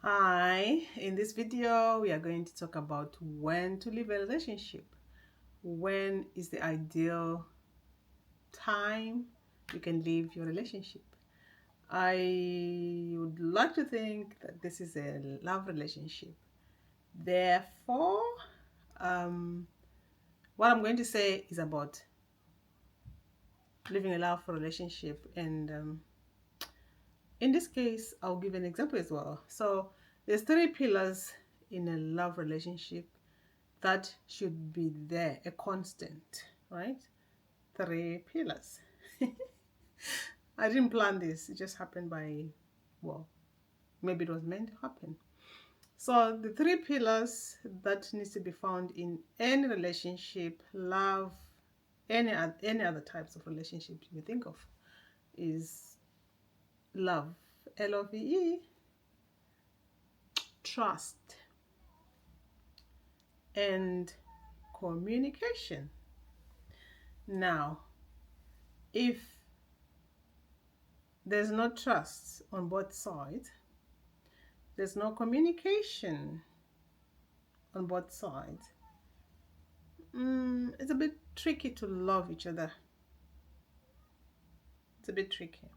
Hi, in this video, we are going to talk about when to leave a relationship. When is the ideal time you can leave your relationship? I would like to think that this is a love relationship. Therefore, um, what I'm going to say is about living a love relationship. And in this case, I'll give an example as well. So there's three pillars in a love relationship that should be there, a constant, right? Three pillars. I didn't plan this, it just happened by, well, maybe it was meant to happen. So the three pillars that needs to be found in any relationship, love, any other types of relationships you think of is love, Love, trust, and communication. Now, if there's no trust on both sides, there's no communication on both sides, it's a bit tricky to love each other. It's a bit tricky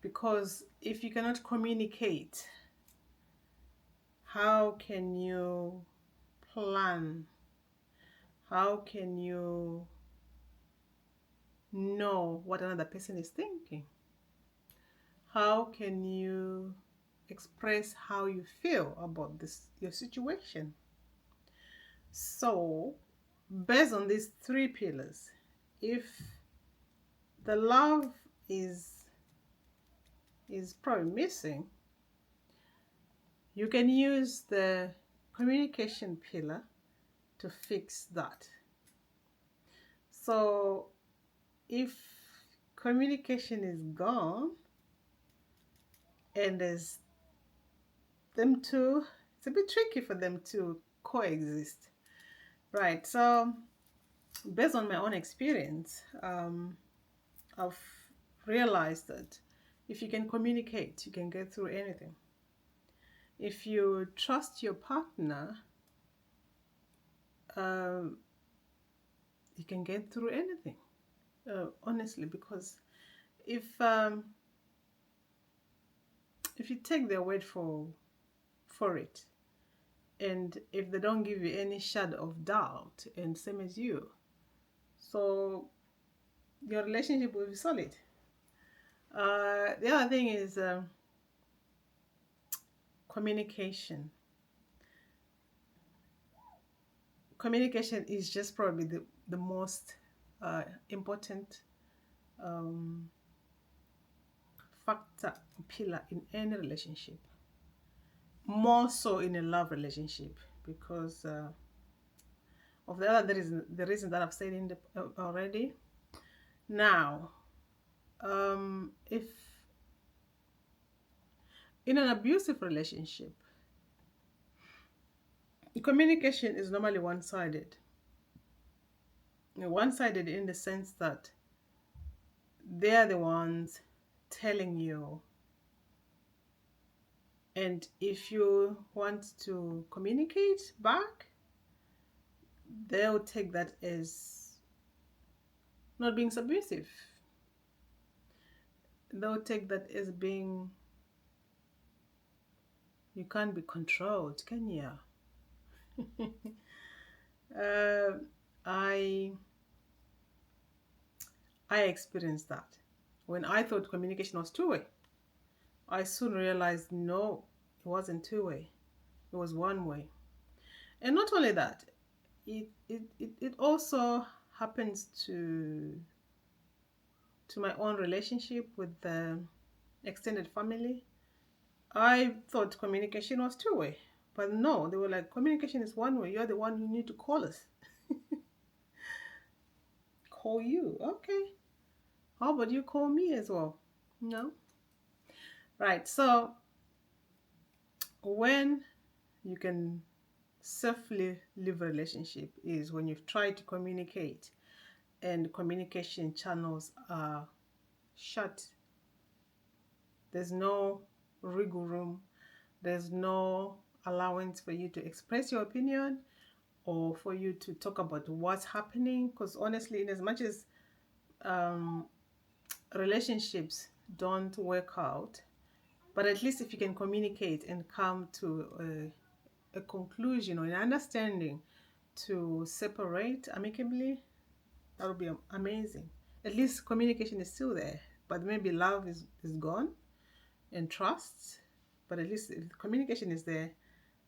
because if you cannot communicate, how can you plan? How can you know what another person is thinking? How can you express how you feel about this your situation? So, based on these three pillars, if the love is probably missing, you can use the communication pillar to fix that. So if communication is gone and there's them two, it's a bit tricky for them to coexist, right? So based on my own experience, I've realized that if you can communicate, you can get through anything. If you trust your partner, um, you can get through anything. Honestly, because if if you take their word for it, and if they don't give you any shadow of doubt, and same as you, so your relationship will be solid. The other thing is communication. Communication is just probably the most important um, factor, pillar in any relationship, more so in a love relationship, because of the reason that I've said in the already. Now, if in an abusive relationship, communication is normally one-sided. One-sided in the sense that they're the ones telling you, and if you want to communicate back, they'll take that as not being submissive. They'll take that as being, you can't be controlled, can you? uh, I experienced that. When I thought communication was two-way, I soon realized no, it wasn't two-way. It was one way. And not only that, it also happens to my own relationship with the extended family. I thought communication was two-way. But no, they were like, communication is one way. You're the one who need to call us. Call you. Okay. How about you call me as well? No. Right. So when you can safely live a relationship is when you've tried to communicate and communication channels are shut. There's no wiggle room. There's no allowance for you to express your opinion or for you to talk about what's happening. Because honestly, in as much as um, relationships don't work out, but at least if you can communicate and come to a conclusion or an understanding to separate amicably, that would be amazing. At least communication is still there, but maybe love is gone and trust. But at least if communication is there,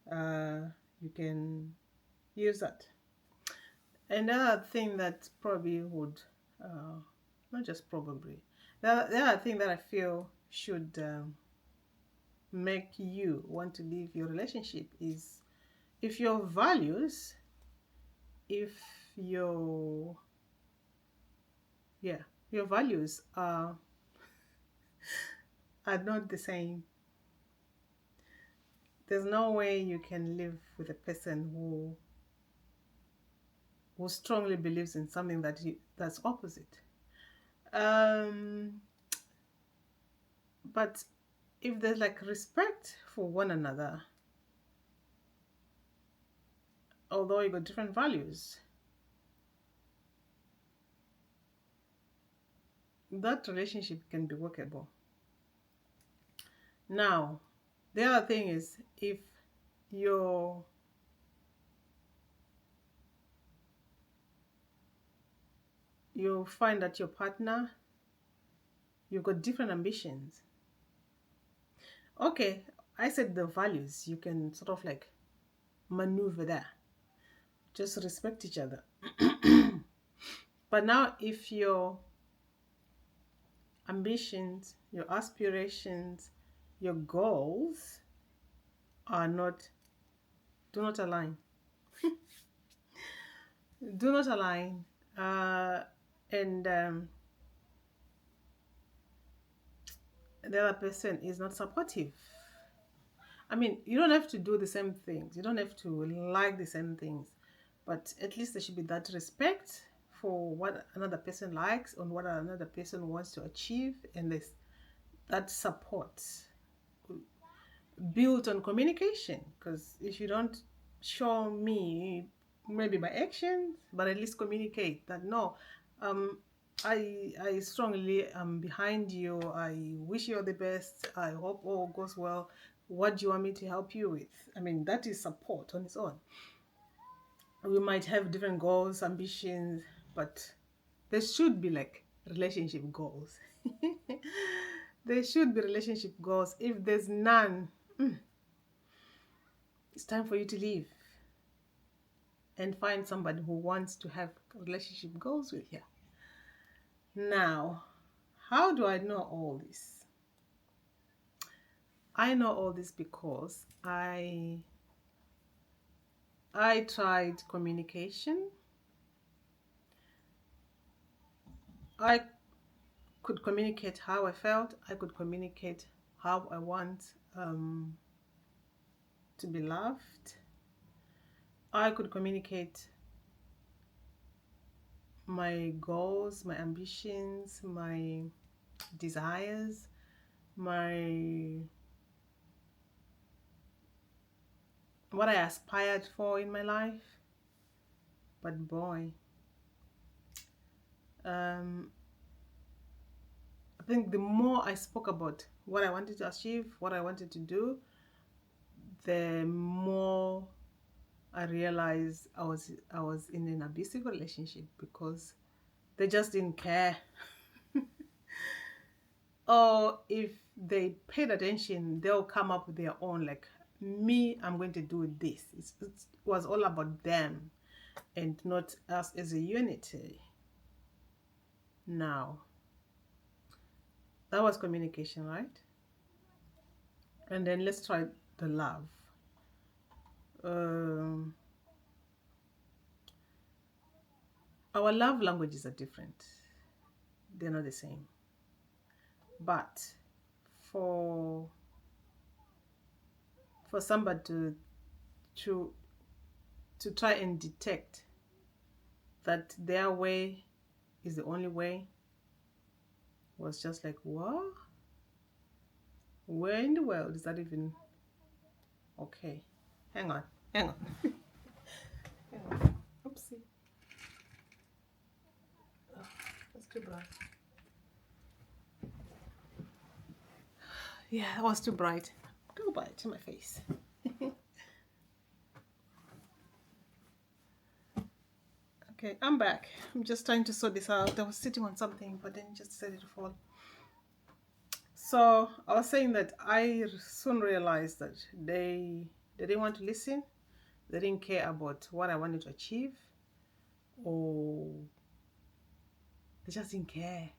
you can use that. Another thing that probably would, not just probably, the other thing that I feel should make you want to leave your relationship is if your values, if your, yeah, your values are not the same. There's no way you can live with a person who strongly believes in something that's opposite. But if there's like respect for one another, although you got different values, that relationship can be workable. Now, the other thing is if you find that your partner, you've got different ambitions. Okay, I said the values, you can sort of like maneuver there. Just respect each other. But now if your ambitions, your aspirations, your goals do not align. Do not align. And the other person is not supportive. I mean, you don't have to do the same things. You don't have to like the same things. But at least there should be that respect for what another person likes and what another person wants to achieve. And this that support built on communication. Because if you don't show me, maybe by actions, but at least communicate that no, I strongly am behind you. I wish you all the best. I hope all goes well. What do you want me to help you with? I mean, that is support on its own. We might have different goals, ambitions, but there should be like relationship goals. There should be relationship goals. If there's none, it's time for you to leave and find somebody who wants to have relationship goals with you. Now, how do I know all this? I know all this because I tried communication. I could communicate how I felt. I could communicate how I want to be loved. I could communicate my goals, my ambitions, my desires, what I aspired for in my life. But boy, I think the more I spoke about what I wanted to achieve, what I wanted to do, the more I realized I was in an abusive relationship because they just didn't care. Or if they paid attention, they'll come up with their own, like, me, I'm going to do this. It was all about them and not us as a unity. Now, that was communication, right? And then let's try the love. Our love languages are different. They're not the same. But for somebody to try and detect that their way is the only way was just like, what? Where in the world is that even Okay, hang on, hang on. Hang on. Oopsie. Oh, that's too bright. Yeah, it was too bright. Too bright to my face. Okay, I'm back. I'm just trying to sort this out. I was sitting on something, but then it just decided to fall. So I was saying that I soon realized that they didn't want to listen. They didn't care about what I wanted to achieve, or they just didn't care.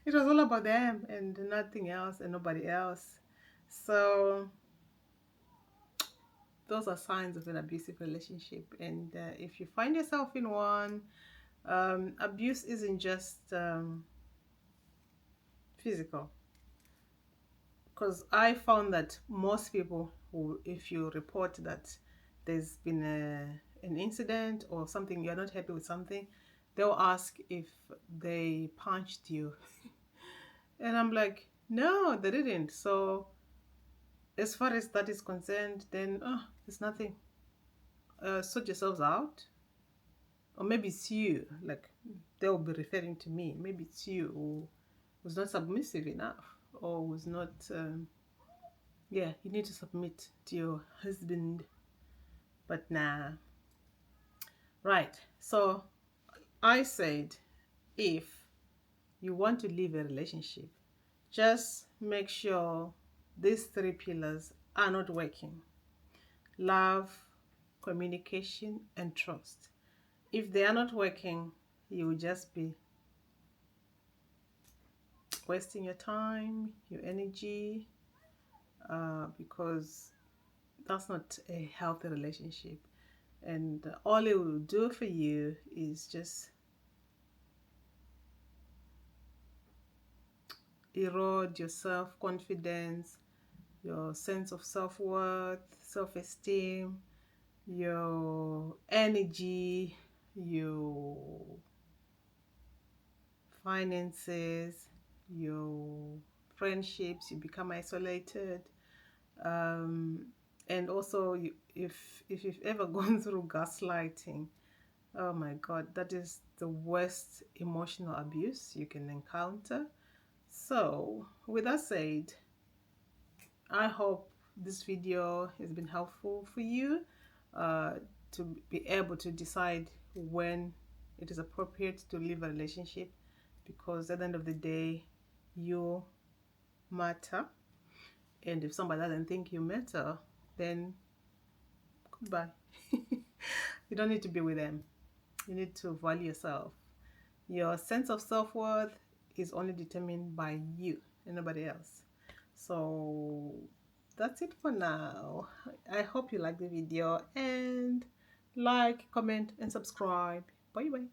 It was all about them and nothing else and nobody else. So those are signs of an abusive relationship. And if you find yourself in one, abuse isn't just physical. Because I found that most people who, if you report that there's been an incident or something, you're not happy with something, they'll ask if they punched you. And I'm like, no, they didn't. So as far as that is concerned, then it's nothing. Sort yourselves out. Or maybe it's you, like they'll be referring to me. Maybe it's you who was not submissive enough or was not, yeah, you need to submit to your husband. But nah. Right. So I said, if you want to leave a relationship, just make sure these three pillars are not working: love, communication, and trust. If they are not working, you will just be wasting your time, your energy, because that's not a healthy relationship. And all it will do for you is just erode your self-confidence, your sense of self-worth, self-esteem, your energy, your finances, your friendships. You become isolated. And also, if you've ever gone through gaslighting, oh my god, that is the worst emotional abuse you can encounter. So with that said, I hope this video has been helpful for you uh, to be able to decide when it is appropriate to leave a relationship, because at the end of the day, you matter. And if somebody doesn't think you matter, then goodbye. You don't need to be with them. You need to value yourself. Your sense of self-worth is only determined by you and nobody else. So that's it for now. I hope you like the video, and like, comment, and subscribe. Bye bye.